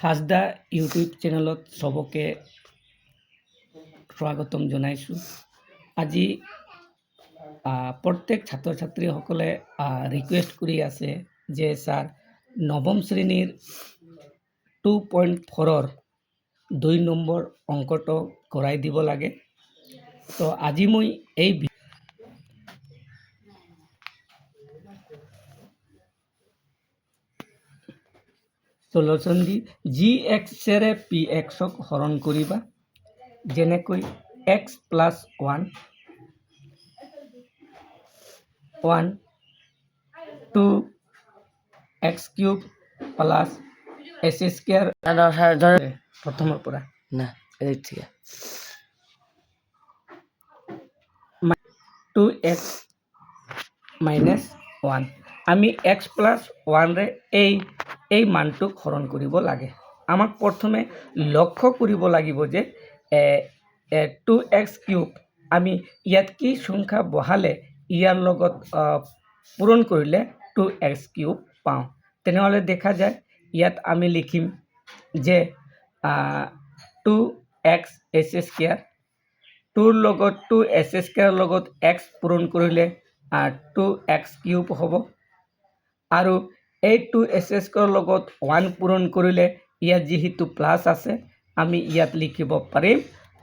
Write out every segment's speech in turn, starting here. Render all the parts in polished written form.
Hajda YouTube চেনেলত সবকে স্বাগতম জনাইছোঁ। আজি প্ৰত্যেক ছাত্ৰ ছাত্ৰীসকলে ৰিকুৱেষ্ট কৰি আছে যে ছাৰ নৱম শ্ৰেণীৰ 2.4-ৰ 2 নম্বৰ অংকটো কৰাই দিব লাগে। তো আজি মই এই সলিউশ্যন দি জি এক্সেৰে পি এক্সক হৰণ কৰিবা, যেনেকৈ x plus 1 2 x cube plus S square প্ৰথমৰ পৰা না ঠিক 2x মাইনাছ 1 আমি x প্লাছ 1ৰে এই মানটোক হৰণ কৰিব লাগে। আমাক প্ৰথমে লক্ষ্য কৰিব লাগিব যে 2x কিউব আমি ইয়াত কি সংখ্যা বহালে ইয়াৰ লগত পূৰণ কৰিলে 2x কিউব পাওঁ। তেনেহ'লে দেখা যায় ইয়াত আমি লিখিম যে 2x এছ স্কুৱেৰ 2ৰ লগত 2s স্কুৱেৰ লগত x পূৰণ কৰিলে 2x কিউব হ'ব, আৰু এই 2s স্কুৱেৰ লগত 1 পূৰণ কৰিলে ইয়াত যিহেতু প্লাছ আছে আমি ইয়াত লিখিব পাৰিম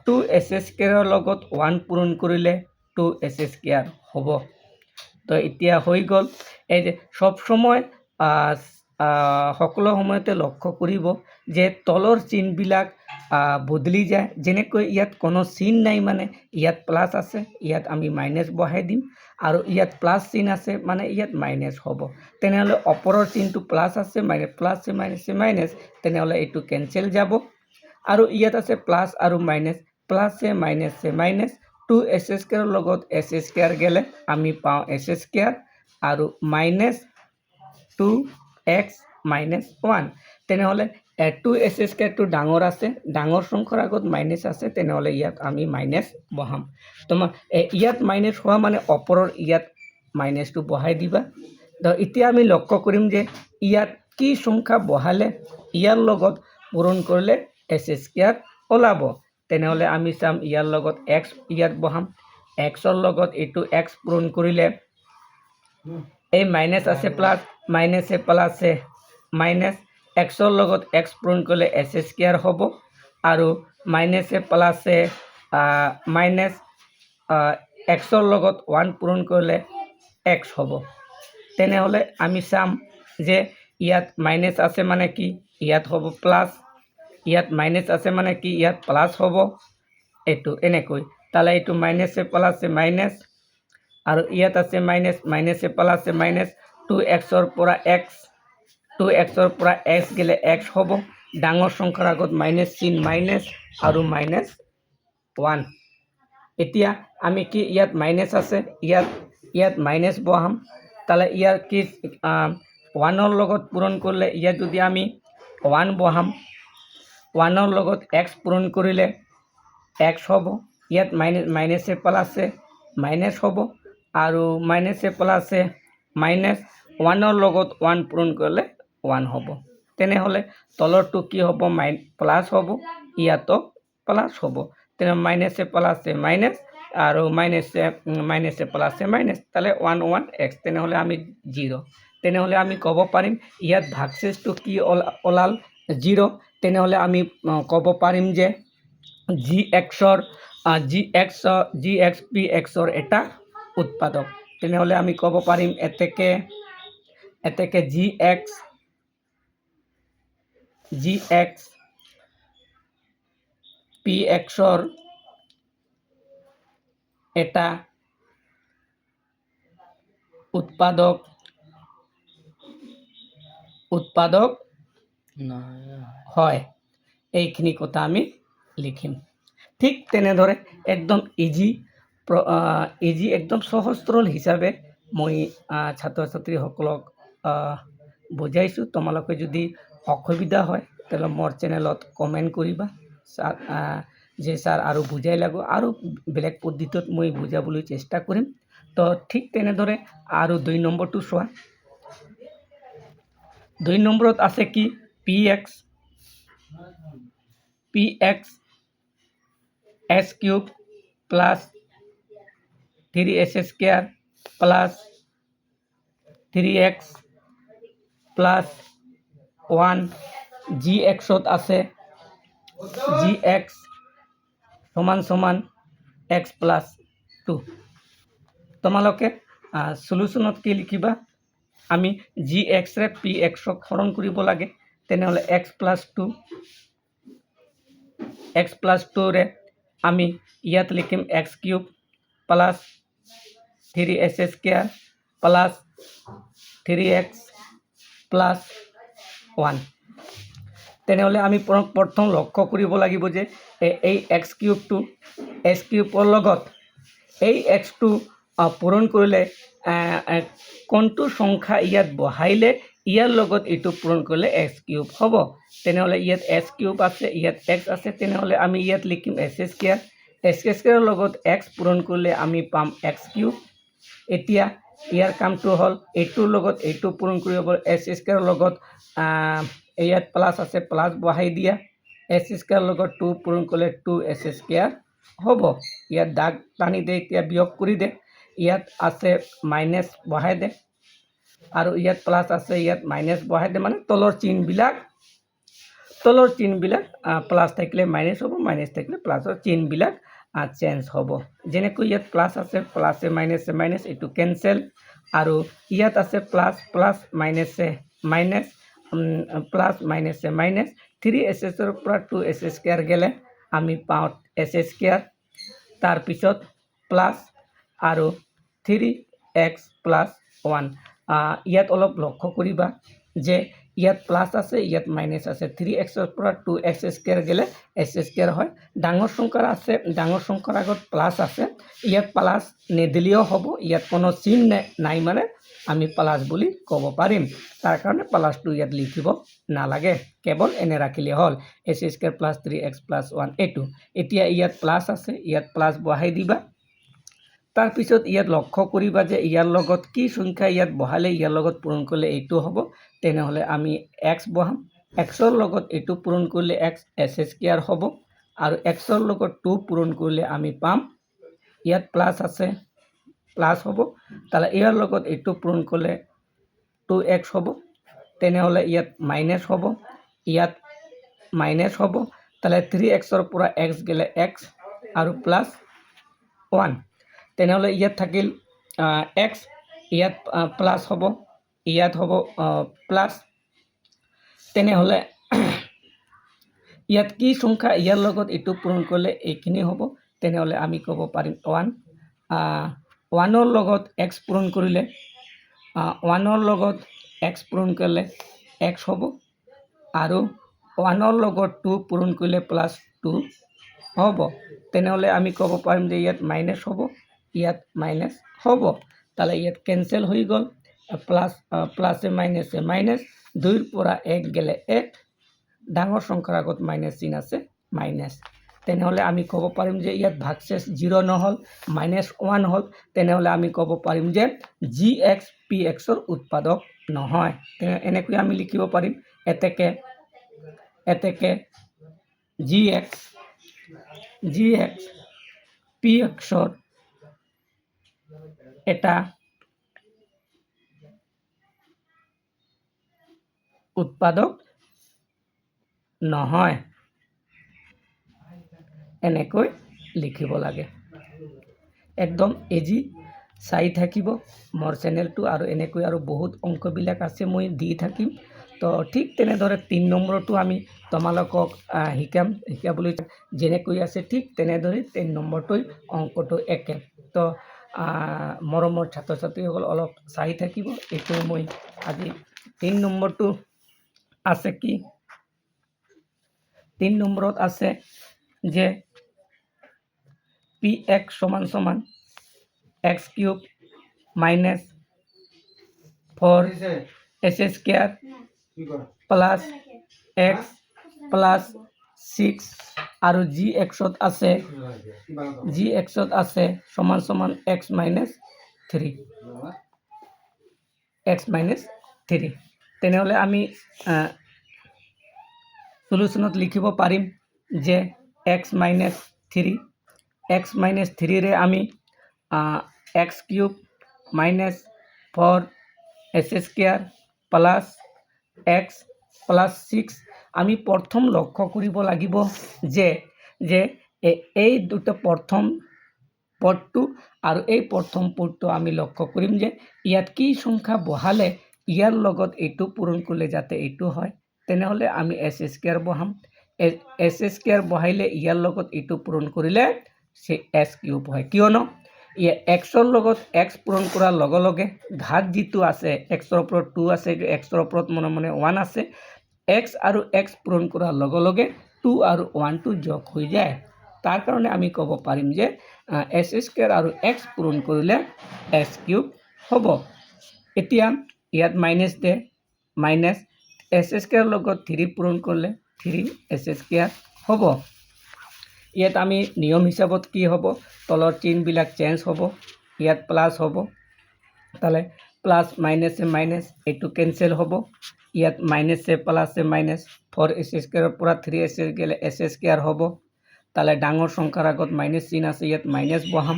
2s স্কুৱেৰৰ লগত 1 পূৰণ কৰিলে 2s স্কুৱেৰ হ'ব। তো এতিয়া হৈ গ'ল। এই যে সব সময় সকলো সময়তে লক্ষ্য কৰিব যে তলৰ চিহ্নবিলাক বদলি যায়। যেনেকৈ ইয়াত কোনো চিহ্ন নাই মানে ইয়াত প্লাছ আছে, ইয়াত আমি মাইনাছ বহাই দিম, আৰু ইয়াত প্লাছ চিহ্ন আছে মানে ইয়াত মাইনাছ হ'ব। তেনেহ'লে ওপৰৰ চিহ্নটো প্লাছ আছে প্লাছ মাইনাছ তেনেহ'লে এইটো কেঞ্চেল যাব, আৰু ইয়াত আছে প্লাছ আৰু মাইনাছ মাইনাছ 2s স্কুৱেৰৰ লগত s স্কুৱেৰ গ'লে আমি পাওঁ s স্কুৱেৰ আৰু মাইনাছ 2x মাইনাছ 1। তেনেহ'লে 2s স্কুৱেৰটো ডাঙৰ আছে, ডাঙৰ সংখ্যাৰ আগত মাইনাছ আছে, তেনেহ'লে ইয়াত আমি মাইনাছ বহাম। তোমাৰ ইয়াত মাইনাছ হোৱা মানে ওপৰৰ ইয়াত মাইনাছটো বহাই দিবা। তো এতিয়া আমি লক্ষ্য কৰিম যে ইয়াত কি সংখ্যা বহালে ইয়াৰ লগত পূৰণ কৰিলে s স্কুৱেৰ ওলাব। তেনেহ'লে আমি চাম ইয়াৰ লগত x ইয়াত বহাম, xৰ লগত এইটো x পূৰণ কৰিলে এই মাইনাছ আছে প্লাছ মাইনাছে প্লাছে মাইনাছ, xৰ লগত x পূৰণ কৰিলে s স্কুৱেৰ হ'ব, আৰু মাইনাছে প্লাছে মাইনাছ xৰ লগত 1 পূৰণ কৰিলে x হ'ব। তেনেহ'লে আমি চাম যে ইয়াত মাইনাছ আছে মানে কি ইয়াত হ'ব প্লাছ, ইয়াত মাইনাছ আছে মানে কি ইয়াত প্লাছ হ'ব, এইটো এনেকৈ। তাহলে এইটো মাইনাছে প্লাছে মাইনাছ, আৰু ইয়াত আছে মাইনাছে প্লাছে মাইনাছ 2xৰ পৰা x গ'লে x হ'ব, ডাঙৰ সংখ্যাৰ আগত মাইনাছ চিহ্ন মাইনাছ আৰু মাইনাছ 1। এতিয়া আমি কি ইয়াত মাইনাছ আছে ইয়াত মাইনাছ বহাম। তাহলে ইয়াৰ কি 1ৰ লগত পূৰণ কৰিলে ইয়াত যদি আমি 1 বহাম, 1ৰ লগত x পূৰণ কৰিলে x হ'ব, ইয়াত মাইনাছে প্লাছে মাইনাছ হ'ব, আৰু মাইনাছে প্লাছে মাইনাছ 1ৰ লগত 1 পূৰণ কৰিলে 1 হ'ব। তেনেহ'লে তলৰটো কি হ'ব প্লাছ হ'ব, ইয়াতো প্লাছ হ'ব। তেনে মাইনাছে প্লাছে মাইনাছ আৰু মাইনাছে প্লাছে মাইনাছ, তাহলে 1 x, তেনেহ'লে আমি 0। তেনেহ'লে আমি ক'ব পাৰিম ইয়াত ভাগশেষটো কি ওলাল 0। তেনেহ'লে আমি ক'ব পাৰিম যে জি এক্স পি এক্সৰ এটা উৎপাদক। তেনেহ'লে আমি ক'ব পাৰিম এতেকে জি এক্স পি এক্সৰ এটা উৎপাদক হয়। এইখিনি কথা আমি লিখিম। ঠিক তেনেদৰে একদম ইজি একদম সহজ সৰল হিচাপে মই ছাত্ৰ ছাত্ৰীসকলক বুজাইছোঁ। তোমালোকে যদি অসুবিধা হয় তেতিয়াহ'লে মোৰ চেনেলত কমেণ্ট কৰিবা যে ছাৰ আৰু বুজাই লাগিব, আৰু বেলেগ পদ্ধতিত মই বুজাবলৈ চেষ্টা কৰিম। তো ঠিক তেনেদৰে আৰু 2 নম্বৰটো চোৱা। 2 নম্বৰত আছে কি px px s cube plus 3s square plus 3x plus 1 gx আছে gx সমান সমান x প্লাস 2 তোমালোকে সলিউশনত কি লিখিবা আমি gx রে px হরণ কৰিব লাগে তেনেহলে x প্লাস 2 রে আমি ইয়াত লিখিম x cube plus 3s square plus 3x plus 1 তেনেহলে আমি প্ৰথম লক্ষ্য কৰিব লাগিব যে এই x কিউবটো s কিউবৰ লগত এই x টো পূৰণ কৰিলে কোনটো সংখ্যা ইয়াত বহাইলে ইয়াৰ লগত এইটো পূৰণ কৰিলে x কিউব হ'ব তেনেহলে ইয়াত s কিউব আছে ইয়াত x আছে তেনেহলে আমি ইয়াত লিখিম s স্কয়াৰৰ লগত x পূৰণ কৰিলে আমি পাম x কিউব এতিয়া ইয়াৰ কামটো হ'ল এইটোৰ লগত এইটো পূৰণ কৰিব s স্কয়াৰৰ লগত ইয়াত প্লাস আছে প্লাস বহাই দিয়া s স্কয়াৰ লগত 2 পূৰণ কৰিলে 2s স্কয়াৰ হ'ব ইয়াত দাগ টানি দে এতিয়া বিয়োগ কৰি দে ইয়াত আছে মাইনাস বহাই দে আৰু ইয়াত প্লাস আছে ইয়াত মাইনাস বহাই দে মানে তলৰ চিহ্নবিলাক প্লাস থাকিলে মাইনাস হ'ব মাইনাস থাকিলে প্লাসৰ চিহ্নবিলাক চেঞ্জ হ'ব যেনেকৈ ইয়াত প্লাস আছে প্লাসে মাইনাস এইটো কেনসেল আৰু ইয়াত আছে প্লাস প্লাস মাইনাসে মাইনাস প্লাস মাইনাসে মাইনাস 3s ৰ পৰা 2s স্কয়াৰ গেলে আমি পাওঁ s স্কয়াৰ তাৰ পিছত প্লাস আৰু 3x প্লাস 1 ইয়াত অলপ লক্ষ্য কৰিবা যে ইয়াত প্লাস আছে ইয়াত মাইনাস আছে 3x ৰ পৰা 2x স্কয়াৰ গেলে s স্কয়াৰ হয় ডাঙৰ সংখ্যাৰ আছে ডাঙৰ সংখ্যাৰ আগত প্লাস আছে ইয়াত প্লাস নেদিলিও হ'ব ইয়াত কোনো চিহ্ন নাই মানে আমি প্লাস বুলি ক'ব পাৰিম তাৰ কাৰণে প্লাসটো ইয়াত লিখিব নালাগে কেৱল এনে ৰাখিলে হ'ল s square plus 3x plus 1 এইটো এতিয়া ইয়াত প্লাস আছে ইয়াত প্লাস বহাই দিবা তাৰ পিছত ইয়াত লক্ষ্য কৰিবা যে ইয়াৰ লগত কি সংখ্যা ইয়াত বহালে ইয়াৰ লগত পূৰণ কৰিলে এইটো হ'ব তেনেহলে আমি x বহাম x ৰ লগত এইটো পূৰণ কৰিলে x s স্কয়াৰ হ'ব আৰু x ৰ লগত 2 পূৰণ কৰিলে আমি পাম ইয়াত প্লাস আছে প্লাস হ'ব তাহলে ইয়াৰ লগত এইটো পূৰণ কৰিলে 2x হ'ব তেনেহলে ইয়াত মাইনাস হ'ব ইয়াত মাইনাস হ'ব তাহলে 3x ৰ পৰা x গেলে x আৰু প্লাস 1 তেনেহলে ইয়াত থাকিল x ইয়াত প্লাস হ'ব ইয়াত হ'ব প্লাস তেনেহলে ইয়াত কি সংখ্যা ইয়াৰ লগত এইটো পূৰণ কৰিলে এইখিনি হ'ব তেনেহলে আমি ক'ব পাৰিম 1 ৰ লগত x পূৰণ কৰিলে 1 ৰ লগত x পূৰণ কৰিলে x হ'ব আৰু 1 ৰ লগত 2 পূৰণ কৰিলে প্লাস 2 হ'ব তেনেহলে আমি ক'ব পাৰিম যে ইয়াত মাইনাস হ'ব ইয়াত মাইনাস হ'ব তাহলে ইয়াত ক্যান্সেল হৈ গল প্লাস প্লাসে মাইনাস 2 ৰ পৰা 1 গেলে 1 ডাঙৰ সংখ্যাৰ আগত মাইনাস চিহ্ন আছে মাইনাস তেনেহলে আমি ক'ব পাৰিম যে ইয়াত ভাগশেষ 0 নহল -1 হল তেনেহলে আমি ক'ব পাৰিম যে gx px ৰ উৎপাদক নহয় এনেকৈ আমি লিখিব পাৰিম এতেকে gx px ৰ এটা উৎপাদক নহয় এনেকৈ লিখিব লাগে একদম ইজি চাই থাকিব মোৰ চেনেলটো আৰু এনেকৈ আৰু বহুত অংকবিলাক আছে মই দি থাকিম তো ঠিক তেনেদৰে 3 নম্বৰটো আমি তোমালোকক শিকাবলৈ যেনেকৈ আছে ঠিক তেনেদৰে 3 নম্বৰটো অংকটো একে তো মৰমৰ ছাত্ৰ ছাত্ৰীসকল অলপ চাই থাকিব এইটো মই আজি 3 নম্বৰটো আছে কি 3 নম্বৰত আছে যে px সমান x cube minus 4s square plus x plus 6 আৰু gx আছে সমান x মাইনাস 3 তেনেহলে আমি সলিউশনত লিখিব পাৰিম যে এক্স মাইনাস থ্রি রে আমি x cube minus 4 s square plus x plus 6 আমি প্ৰথম লক্ষ্য কৰিব লাগিব যে যে এই দুটো প্ৰথম পদটো আৰু এই প্ৰথম পদটো আমি লক্ষ্য কৰিম যে ইয়াত কি সংখ্যা বহালে ইয়াৰ লগত এইটো পূৰণ কৰিলে যাতে এইটো হয় তেনেহ'লে আমি এছ স্কোয়াৰ বহাম এছ স্কোয়াৰ বহাইলে ইয়াৰ লগত এইটো পূৰণ কৰিলে এছ কিউব হয় কিয়নো এক্সৰ লগত এক্স পূৰণ কৰাৰ লগে লগে ঘাত যিটো আছে এক্সৰ ওপৰত 2 আছে এক্সৰ ওপৰত মনে মনে 1 আছে এক্স আৰু এক্স পূৰণ কৰাৰ লগে লগে 2 আৰু 1টো যোগ হৈ যায় তাৰ কাৰণে আমি ক'ব পাৰিম যে এছ স্কোয়াৰ আৰু এক্স পূৰণ কৰিলে এছ কিউব হ'ব এতিয়া ইয়াত মাইনাছ দে মাইনাছ এছ স্কোয়াৰ লগত 3 পূৰণ কৰিলে 3 এছ স্কোয়াৰ হ'ব ইয়াত আমি নিয়ম হিচাপত কি হ'ব তলৰ চিহ্নবিলাক চেঞ্জ হ'ব ইয়াত প্লাছ হ'ব তাহলে প্লাছ মাইনাছে মাইনাছ এইটো কেনসেল হ'ব ইয়াত মাইনাছে প্লাছে মাইনাছ 4 এছ স্কোয়াৰৰ পৰা 3 এছ গেলে এছ স্কোয়াৰ হ'ব তাহলে ডাঙৰ সংখ্যাৰ আগত মাইনাছ চিহ্ন আছে ইয়াত মাইনাছ বহাম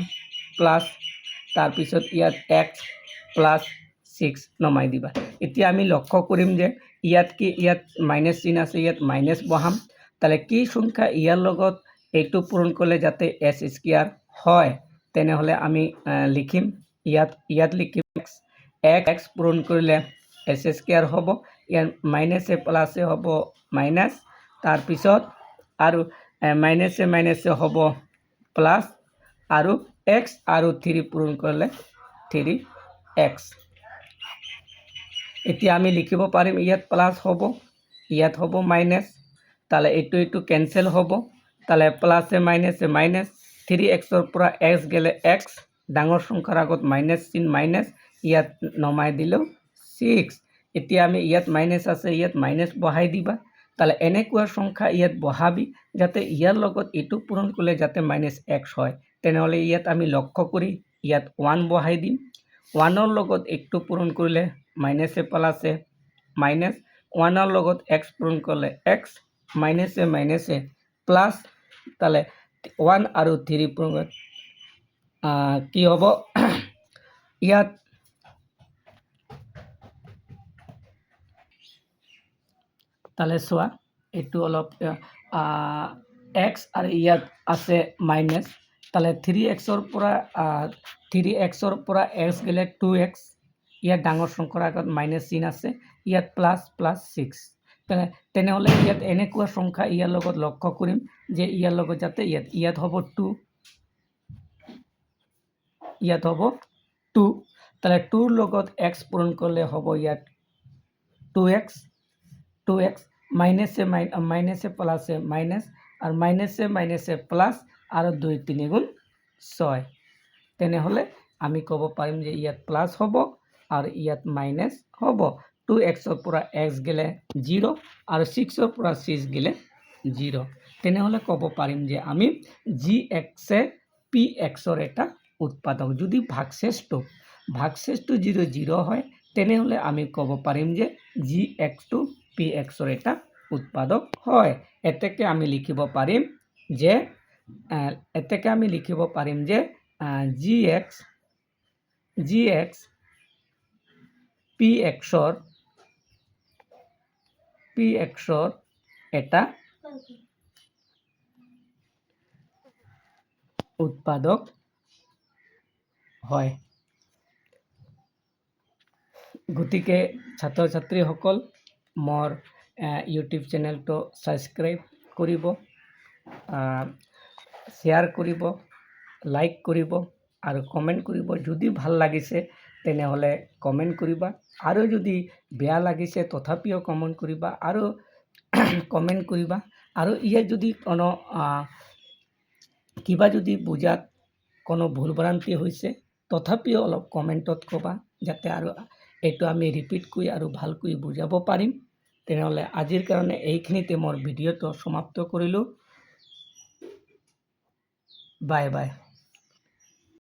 প্লাছ তাৰপিছত ইয়াত এক্স প্লাছ 6 নমাই দিবা এতিয়া আমি লক্ষ্য কৰিম যে ইয়াত কি ইয়াত মাইনাছ চিহ্ন আছে ইয়াত মাইনাছ বহাম তাহলে কি সংখ্যা ইয়াৰ লগত এইটো পূৰণ কৰিলে যাতে এছ স্কোয়াৰ হয় তেনেহ'লে আমি লিখিম ইয়াত লিখিম এক্স পূৰণ কৰিলে এছ স্কোয়াৰ হ'ব ইয়াত মাইনাছে প্লাছে হ'ব মাইনাছ তাৰপিছত আৰু মাইনাছে মাইনাছে হ'ব প্লাছ আৰু এক্স আৰু 3 পূৰণ কৰিলে 3x এতিয়া আমি লিখিব পাৰিম ইয়াত প্লাছ হ'ব ইয়াত হ'ব মাইনাছ তাহলে এইটো কেনসেল হ'ব তাহলে প্লাছে মাইনাছে মাইনাছ 3xৰ পৰা x গেলে x ডাঙৰ সংখ্যাৰ আগত মাইনাছ চিহ্ন মাইনাছ ইয়াত নমাই দিলেও 6 এতিয়া আমি ইয়াত মাইনাছ আছে ইয়াত মাইনাছ বহাই দিবা তাহলে এনেকুৱা সংখ্যা ইয়াত বহাবি যাতে ইয়াৰ লগত এইটো পূৰণ কৰিলে যাতে -x হয় তেনেহ'লে ইয়াত আমি লক্ষ্য কৰি ইয়াত 1 বহাই দিম 1ৰ লগত এইটো পূৰণ কৰিলে মাইনাছে প্লাছে মাইনাছ 1ৰ লগত x পূৰণ কৰিলে x মাইনাছে মাইনাছে প্লাছ তাহলে 1 আৰু 3 পূৰণ কি হ'ব ইয়াত তাহলে চোৱা এইটো অলপ x আৰু ইয়াত আছে মাইনাছ তাহলে 3xৰ পৰা x গেলে 2x ইয়াত ডাঙৰ সংখ্যাৰ আগত মাইনাছ চিহ্ন আছে ইয়াত প্লাছ প্লাছ 6 তেনেহ'লে ইয়াত এনেকুৱা সংখ্যা ইয়াৰ লগত লক্ষ্য কৰিম যে ইয়াৰ লগত যাতে ইয়াত হ'ব 2 ইয়াত হ'ব 2 তাহলে 2ৰ লগত x পূৰণ কৰিলে হ'ব ইয়াত 2x মাইনাছে মাইনাছে প্লাছে মাইনাছ আৰু মাইনাছে মাইনাছে প্লাছ আৰু 2 3 গুণ 6 তেনেহ'লে আমি ক'ব পাৰিম যে ইয়াত প্লাছ হ'ব আৰু ইয়াত মাইনাছ হ'ব 2xৰ পৰা x গেলে 0 আৰু 6ৰ পৰা 6 গেলে 0 তেনেহ'লে ক'ব পাৰিম যে আমি gxে pxৰ এটা উৎপাদক যদি ভাগশেষটো 0 0 হয় তেনেহ'লে আমি ক'ব পাৰিম যে gx pxৰ এটা উৎপাদক হয় এতেকে আমি লিখিব পাৰিম যে gx pxৰ এটা উৎপাদক হয় গতিকে ছাত্ৰ ছাত্ৰীসকল মোৰ ইউটিউব চেনেলটো ছাবস্ক্ৰাইব কৰিব শ্বেয়াৰ কৰিব লাইক কৰিব আৰু কমেণ্ট কৰিব যদি ভাল লাগিছে তেনেহ'লে কমেণ্ট কৰিবা আৰু যদি বেয়া লাগিছে তথাপিও কমেণ্ট কৰিবা আৰু কমেণ্ট কৰিবা আৰু ইয়াত যদি কোনো কিবা যদি বুজাত কোনো ভুল ভ্ৰান্তি হৈছে তথাপিও অলপ কমেণ্টত ক'বা যাতে আৰু এইটো আমি ৰিপিট কৰি আৰু ভালকৈ বুজাব পাৰিম তেনেহ'লে আজিৰ কাৰণে এইখিনিতে মোৰ ভিডিঅ'টো সমাপ্ত কৰিলোঁ বাই বাই